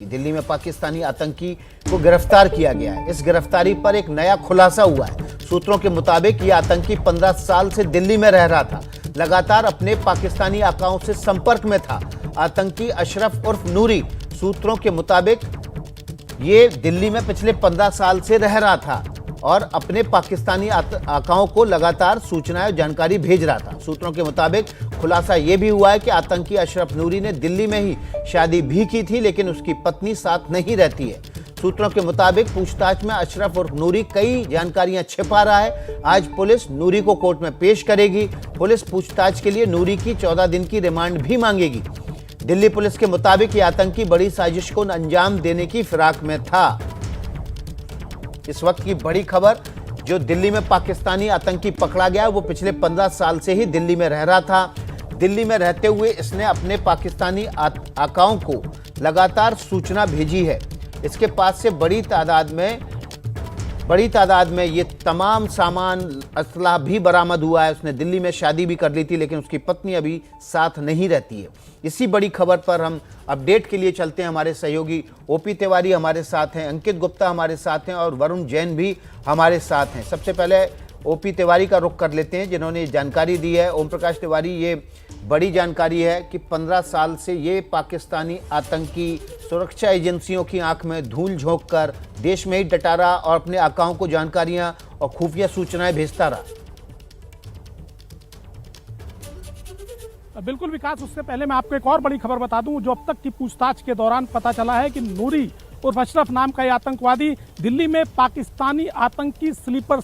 दिल्ली में पाकिस्तानी आतंकी को गिरफ्तार किया गया है। इस गिरफ्तारी पर एक नया खुलासा हुआ है। सूत्रों के मुताबिक ये आतंकी 15 साल से दिल्ली में रह रहा था, लगातार अपने पाकिस्तानी आकाओं से संपर्क में था। आतंकी अशरफ उर्फ नूरी, सूत्रों के मुताबिक ये दिल्ली में पिछले 15 साल से रह रहा था और अपने पाकिस्तानी आकाओं को लगातार सूचनाएं और जानकारी भेज रहा था। सूत्रों के मुताबिक खुलासा यह भी हुआ है कि आतंकी अशरफ नूरी ने दिल्ली में ही शादी भी की थी, लेकिन उसकी पत्नी साथ नहीं रहती है। सूत्रों के मुताबिक पूछताछ में अशरफ और नूरी कई जानकारियां छिपा रहा है। आज पुलिस नूरी को कोर्ट में पेश करेगी। पुलिस पूछताछ के लिए नूरी की 14 दिन की रिमांड भी मांगेगी। दिल्ली पुलिस के मुताबिक ये आतंकी बड़ी साजिश को अंजाम देने की फिराक में था। इस वक्त की बड़ी खबर, जो दिल्ली में पाकिस्तानी आतंकी पकड़ा गया, वो पिछले 15 साल से ही दिल्ली में रह रहा था। दिल्ली में रहते हुए इसने अपने पाकिस्तानी आकाओं को लगातार सूचना भेजी है। इसके पास से बड़ी तादाद में ये तमाम सामान, असला भी बरामद हुआ है। उसने दिल्ली में शादी भी कर ली थी, लेकिन उसकी पत्नी अभी साथ नहीं रहती है। इसी बड़ी खबर पर हम अपडेट के लिए चलते हैं। हमारे सहयोगी ओपी तिवारी हमारे साथ हैं, अंकित गुप्ता हमारे साथ हैं और वरुण जैन भी हमारे साथ हैं। सबसे पहले ओपी तिवारी का रुख कर लेते हैं, जिन्होंने जानकारी दी है। ओम प्रकाश तिवारी, ये बड़ी जानकारी है कि 15 साल से ये पाकिस्तानी आतंकी सुरक्षा एजेंसियों की आंख में धूल झोंक कर देश में ही डटा रहा और अपने आकाओं को जानकारियां और खुफिया सूचनाएं भेजता रहा। बिल्कुल विकास, उससे पहले मैं आपको एक और बड़ी खबर बता दूं, जो अब तक की पूछताछ के दौरान पता चला है कि नूरी और अशरफ नाम का यह आतंकवादी दिल्ली में पाकिस्तानी आतंकी स्लीपर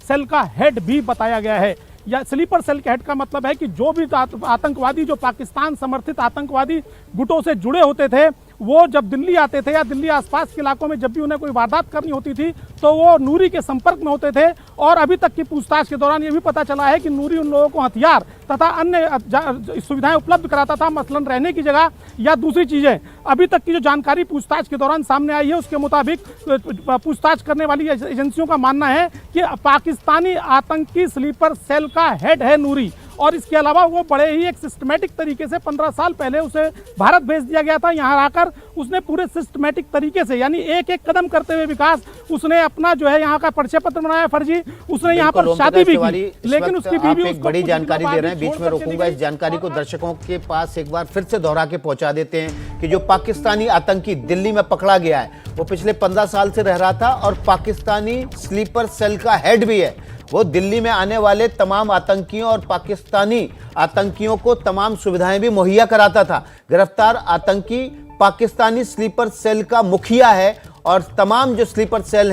सेल का हेड भी बताया गया है। या स्लीपर सेल के हेड का मतलब है कि जो भी आतंकवादी, जो पाकिस्तान समर्थित आतंकवादी गुटों से जुड़े होते थे, वो जब दिल्ली आते थे या दिल्ली आसपास के इलाकों में जब भी उन्हें कोई वारदात करनी होती थी तो वो नूरी के संपर्क में होते थे। और अभी तक की पूछताछ के दौरान ये भी पता चला है कि नूरी उन लोगों को हथियार तथा अन्य सुविधाएं उपलब्ध कराता था, मसलन रहने की जगह या दूसरी चीजें। अभी तक की जो जानकारी पूछताछ के दौरान सामने आई है, उसके मुताबिक पूछताछ करने वाली एजेंसियों का मानना है कि पाकिस्तानी आतंकी स्लीपर सेल का हेड है नूरी। और इसके अलावा वो बड़े ही एक सिस्टमेटिक तरीके से 15 साल पहले उसे भारत भेज दिया गया था। यहाँ आकर उसने पूरे सिस्टमेटिक तरीके से, यानी एक एक कदम करते हुए विकास, उसने अपना जो है यहाँ का परिचय पत्र बनाया फर्जी, उसने यहाँ पर शादी भी की, लेकिन उसकी बीवी एक बड़ी जानकारी दे रहे हैं। बीच में रोकूंगा, इस जानकारी को दर्शकों के पास एक बार फिर से दोहरा के पहुंचा देते हैं कि जो पाकिस्तानी आतंकी दिल्ली में पकड़ा गया है, वो पिछले 15 साल से रह रहा था और पाकिस्तानी स्लीपर सेल का हेड भी है। वो दिल्ली में आने वाले तमाम आतंकियों और पाकिस्तानी आतंकियों को तमाम सुविधाएं भी मुहैया कराता था। गिरफ्तार आतंकी पाकिस्तानी स्लीपर सेल का मुखिया है और तमाम जो स्लीपर सेल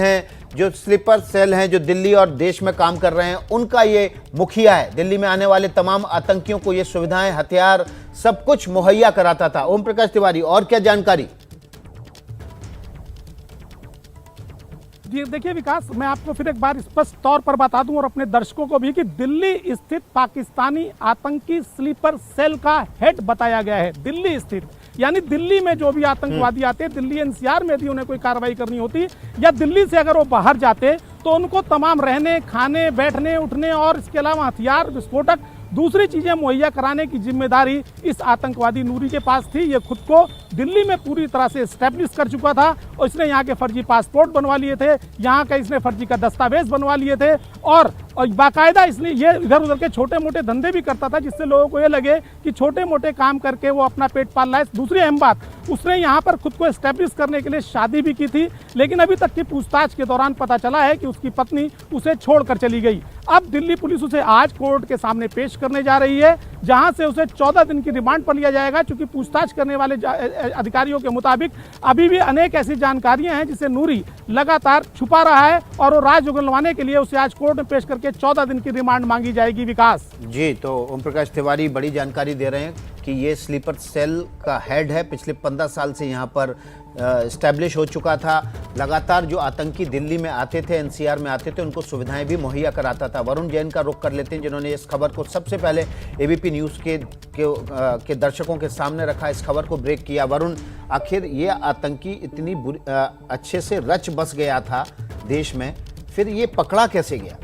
हैं जो दिल्ली और देश में काम कर रहे हैं, उनका ये मुखिया है। दिल्ली में आने वाले तमाम आतंकियों को ये सुविधाएं, हथियार, सब कुछ मुहैया कराता था। ओम प्रकाश तिवारी, और क्या जानकारी? देखिए विकास, मैं आपको फिर एक बार स्पष्ट तौर पर बता दूं और अपने दर्शकों को भी कि दिल्ली स्थित पाकिस्तानी आतंकी स्लीपर सेल का हेड बताया गया है। दिल्ली स्थित, यानी दिल्ली में जो भी आतंकवादी आते हैं, दिल्ली एनसीआर में भी उन्हें कोई कार्रवाई करनी होती या दिल्ली से अगर वो बाहर जाते तो उनको तमाम रहने, खाने, बैठने, उठने और इसके अलावा हथियार, विस्फोटक, दूसरी चीजें मुहैया कराने की जिम्मेदारी इस आतंकवादी नूरी के पास थी। ये खुद को दिल्ली में पूरी तरह से एस्टेब्लिश कर चुका था और इसने यहाँ के फर्जी पासपोर्ट बनवा लिए थे, यहाँ का इसने फर्जी का दस्तावेज बनवा लिए थे और बाकायदा इसने ये इधर उधर के छोटे मोटे धंधे भी करता था, जिससे लोगों को ये लगे कि छोटे मोटे काम करके वो अपना पेट पाल रहा है। दूसरी अहम बात, उसने यहाँ पर खुद को एस्टेब्लिश करने के लिए शादी भी की थी, लेकिन अभी तक की पूछताछ के दौरान पता चला है कि उसकी पत्नी उसे छोड़कर चली गई। अब दिल्ली पुलिस उसे आज कोर्ट के सामने पेश करने जा रही है, जहां से उसे 14 दिन की रिमांड पर लिया जाएगा, क्योंकि पूछताछ करने वाले अधिकारियों के मुताबिक अभी भी अनेक ऐसी जानकारियां हैं जिसे नूरी लगातार छुपा रहा है और वो राज उगलवाने के लिए उसे आज कोर्ट में पेश करके 14 दिन की रिमांड मांगी जाएगी। विकास जी, तो ओम प्रकाश तिवारी बड़ी जानकारी दे रहे हैं कि ये स्लीपर सेल का हेड है, पिछले 15 साल से यहाँ पर एस्टैब्लिश हो चुका था। लगातार जो आतंकी दिल्ली में आते थे, एनसीआर में आते थे, उनको सुविधाएं भी मुहैया कराता था। वरुण जैन का रुख कर लेते हैं, जिन्होंने इस खबर को सबसे पहले एबीपी न्यूज़ के दर्शकों के सामने रखा, इस खबर को ब्रेक किया। वरुण, आखिर ये आतंकी इतनी अच्छे से रच बस गया था देश में, फिर ये पकड़ा कैसे गया?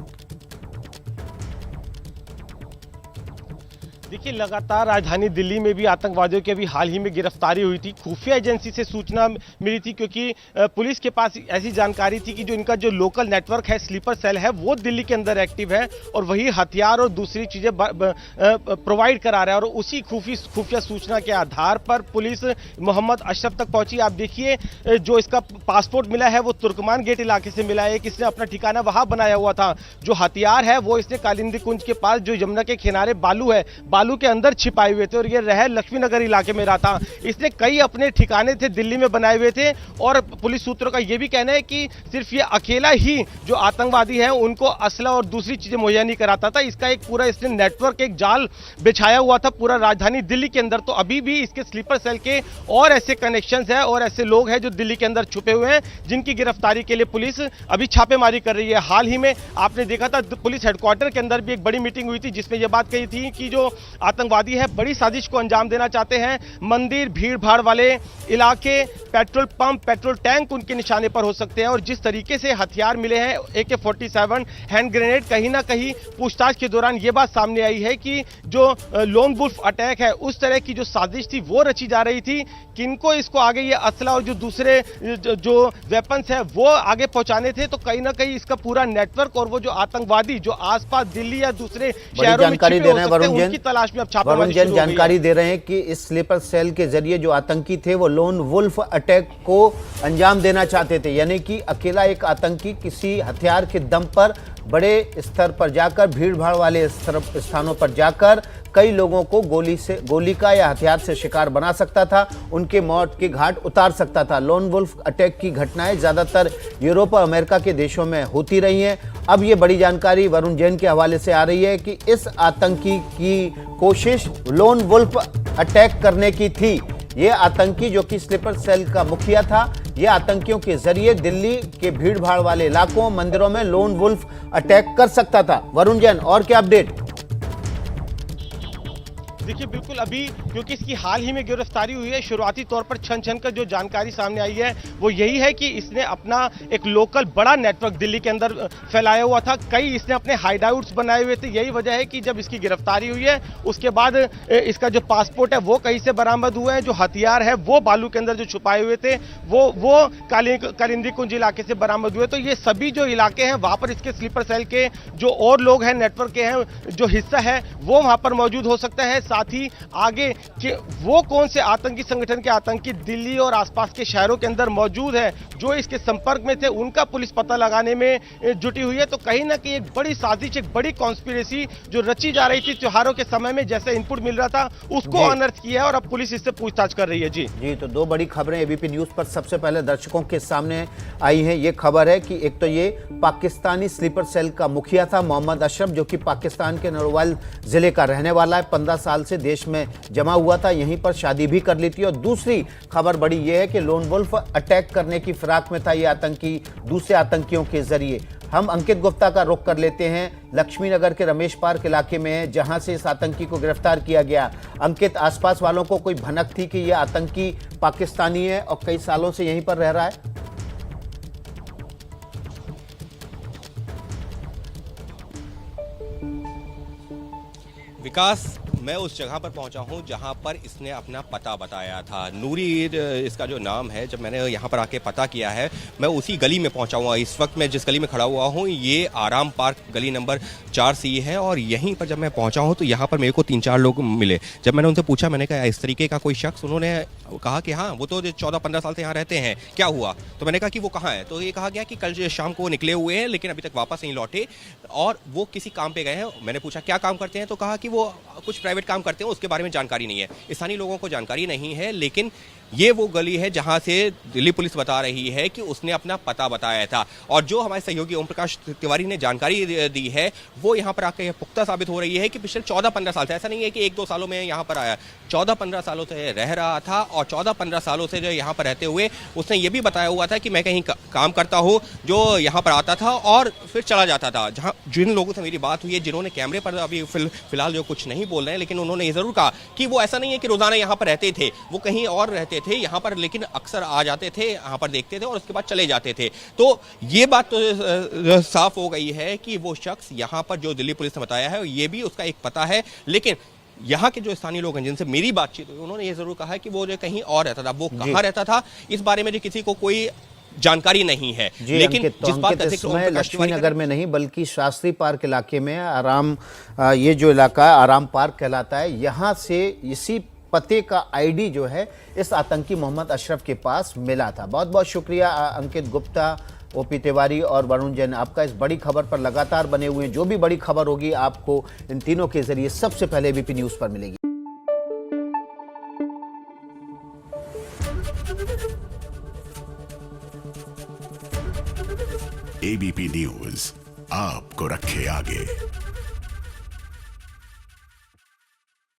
देखिए, लगातार राजधानी दिल्ली में भी आतंकवादियों की अभी हाल ही में गिरफ्तारी हुई थी। खुफिया एजेंसी से सूचना मिली थी, क्योंकि पुलिस के पास ऐसी जानकारी थी कि जो इनका जो लोकल नेटवर्क है, स्लीपर सेल है, वो दिल्ली के अंदर एक्टिव है और वही हथियार और दूसरी चीजें प्रोवाइड करा रहा है। और उसी खुफिया सूचना के आधार पर पुलिस मोहम्मद अशरफ तक पहुंची। आप देखिए, जो इसका पासपोर्ट मिला है वो तुर्कमान गेट इलाके से मिला है। इसने अपना ठिकाना वहां बनाया हुआ था। जो हथियार है वो इसने कालिंदी कुंज के पास, जो यमुना के किनारे बालू है, बालू के अंदर छिपाए हुए थे और ये रह लक्ष्मी नगर इलाके में रहा था। इसने कई अपने ठिकाने थे दिल्ली में बनाए हुए थे और पुलिस सूत्रों का यह भी कहना है कि सिर्फ ये अकेला ही जो आतंकवादी है उनको असला और दूसरी चीजें मुहैया नहीं कराता था। इसका एक पूरा इसने नेटवर्क, एक जाल बिछाया हुआ था पूरा राजधानी दिल्ली के अंदर। तो अभी भी इसके स्लीपर सेल के और ऐसे कनेक्शंस हैं और ऐसे लोग हैं जो दिल्ली के अंदर छुपे हुए हैं, जिनकी गिरफ्तारी के लिए पुलिस अभी छापेमारी कर रही है। हाल ही में आपने देखा था पुलिस हेडक्वार्टर के अंदर भी एक बड़ी मीटिंग हुई थी, जिसमें यह बात कही थी कि जो आतंकवादी है बड़ी साजिश को अंजाम देना चाहते हैं। मंदिर, भीड़ भाड़ वाले इलाके, पेट्रोल पंप, पेट्रोल टैंक उनके निशाने पर हो सकते हैं। और जिस तरीके से हथियार मिले हैं, AK-47 हैंड ग्रेनेड, कहीं ना कहीं पूछताछ के दौरान यह बात सामने आई है कि जो लोन वुल्फ अटैक है, उस तरह की जो साजिश थी वो रची जा रही थी। किनको इसको आगे ये असला और जो दूसरे जो वेपन्स है वो आगे पहुंचाने थे। तो कहीं ना कहीं इसका पूरा नेटवर्क और वो जो आतंकवादी जो आसपास दिल्ली या दूसरे शहरों में छिपे हो सकते हैं, उनकी तलाश में अब छापेमारी शुरू हो गई है। जानकारी दे रहे हैं कि इस स्लीपर सेल के जरिए जो आतंकी थे वो लोन वुल्फ अटैक को अंजाम देना चाहते थे, यानी कि अकेला एक आतंकी किसी हथियार के दम पर बड़े स्तर पर जाकर, भीड़ भाड़ वाले स्थानों पर जाकर कई लोगों को गोली का या हथियार से शिकार बना सकता था, उनके मौत के घाट उतार सकता था। लोन वुल्फ अटैक की घटनाएं ज्यादातर यूरोप और अमेरिका के देशों में होती रही हैं। अब ये बड़ी जानकारी वरुण जैन के हवाले से आ रही है कि इस आतंकी की कोशिश लोन वुल्फ अटैक करने की थी। ये आतंकी जो कि स्लीपर सेल का मुखिया था, ये आतंकियों के जरिए दिल्ली के भीड़ भाड़ वाले इलाकों, मंदिरों में लोन वुल्फ अटैक कर सकता था। वरुण जैन, और क्या अपडेट? देखिए, बिल्कुल अभी क्योंकि इसकी हाल ही में गिरफ्तारी हुई है, शुरुआती तौर पर छन कर जो जानकारी सामने आई है वो यही है कि इसने अपना एक लोकल बड़ा नेटवर्क दिल्ली के अंदर फैलाया हुआ था। कई इसने अपने हाइडआउट्स बनाए हुए थे। यही वजह है कि जब इसकी गिरफ्तारी हुई है उसके बाद इसका जो पासपोर्ट है वो कहीं से बरामद हुआ है, जो हथियार है वो बालू के अंदर जो छुपाए हुए थे वो कालिंदी कुंज इलाके से बरामद हुए। तो ये सभी जो इलाके हैं वहां पर इसके स्लीपर सेल के जो और लोग हैं, नेटवर्क के हैं, जो हिस्सा है वो वहां पर मौजूद हो सकता है। साथ ही आगे के वो कौन से आतंकी संगठन के आतंकी दिल्ली और आसपास के शहरों के अंदर मौजूद है जो इसके संपर्क में थे, उनका पुलिस पता लगाने में जुटी हुई है। तो कहीं ना कहीं एक बड़ी साजिश, एक बड़ी कॉन्स्पिरेसी जो रची जा रही थी त्योहारों के समय में, जैसे इनपुट मिल रहा था उसको अनर्थ किया है और अब पुलिस इससे पूछताछ कर रही है। जी, तो दो बड़ी खबरें एबीपी न्यूज पर सबसे पहले दर्शकों के सामने आई हैं। ये खबर है कि एक तो ये पाकिस्तानी स्लीपर सेल का मुखिया था मोहम्मद अशरफ, जो कि पाकिस्तान के नरवाल जिले का रहने वाला है, 15 साल से देश में जमा हुआ था, यहीं पर शादी भी कर ली थी। और दूसरी खबर बड़ी यह है कि लोन वुल्फ अटैक करने की फिराक में था ये आतंकी, दूसरे आतंकियों के जरिए। हम अंकित गुप्ता का रुख कर लेते हैं, लक्ष्मी नगर के रमेश पार्क इलाके में है जहां से इस आतंकी को गिरफ्तार किया गया। अंकित, आसपास वालों को कोई भनक थी कि यह आतंकी पाकिस्तानी है और कई सालों से यहीं पर रह रहा है? विकास, मैं उस जगह पर पहुंचा हूं जहां पर इसने अपना पता बताया था। नूरी इसका जो नाम है। जब मैंने यहां पर आके पता किया है, मैं उसी गली में पहुंचा हुआ। इस वक्त मैं जिस गली में खड़ा हुआ हूं ये आराम पार्क गली नंबर 4C है और यहीं पर जब मैं पहुंचा हूं तो यहां पर मेरे को 3-4 लोग मिले। जब मैंने उनसे पूछा, मैंने कहा इस तरीके का कोई शख्स, उन्होंने कहा कि हाँ वो तो 14-15 साल से यहाँ रहते हैं, क्या हुआ? तो मैंने कहा कि वो कहाँ है? तो ये कहा गया कि कल शाम को वो निकले हुए हैं लेकिन अभी तक वापस नहीं लौटे और वो किसी काम पे गए हैं। मैंने पूछा क्या काम करते हैं, तो कहा कि वो कुछ प्राइवेट काम करते हैं, उसके बारे में जानकारी नहीं है। स्थानीय लोगों को जानकारी नहीं है, लेकिन ये वो गली है जहां से दिल्ली पुलिस बता रही है कि उसने अपना पता बताया था। और जो हमारे सहयोगी ओम प्रकाश तिवारी ने जानकारी दी है वो यहाँ पर आकर पुख्ता साबित हो रही है कि पिछले 14-15 साल से, ऐसा नहीं है कि 1-2 सालों में यहाँ पर आया, 14-15 सालों से रह रहा था। और 14-15 सालों से जो यहाँ पर रहते हुए उसने ये भी बताया हुआ था कि मैं कहीं काम करता हूँ, जो यहाँ पर आता था और फिर चला जाता था। जहाँ जिन लोगों से मेरी बात हुई है, जिन्होंने कैमरे पर अभी फिलहाल जो कुछ नहीं बोल रहे हैं, लेकिन उन्होंने ये जरूर कहा कि वो ऐसा नहीं है कि रोजाना यहाँ पर रहते थे, वो कहीं और रहते थे यहाँ पर, लेकिन अक्सर आ जाते थे, यहाँ पर देखते थे और उसके बाद चले जाते थे। तो ये बात तो साफ हो गई है कि वो शख्स यहाँ पर जो दिल्ली पुलिस ने बताया है ये भी उसका एक पता है, लेकिन यहाँ के जो स्थानीय लोग हैं जिनसे मेरी बातचीत हुई, उन्होंने ये जरूर कहा है कि वो जो कहीं और रहता था, वो कहाँ रहता था इस बारे में जो किसी को कोई जानकारी नहीं है। लेकिन जिस बात का जिक्र ओम प्रकाश तिवारी लक्ष्मीनगर में नहीं बल्कि शास्त्री पार्क इलाके में ये जो इलाका है आराम पार्क कहलाता है, यहाँ से इसी पते का आईडी जो है इस आतंकी मोहम्मद अशरफ के पास मिला था। बहुत बहुत शुक्रिया अंकित गुप्ता, ओपी तिवारी और वरुण जैन, आपका इस बड़ी खबर पर लगातार बने हुए हैं। जो भी बड़ी खबर होगी आपको इन तीनों के जरिए सबसे पहले एबीपी न्यूज पर मिलेगी। एबीपी न्यूज आपको रखे आगे।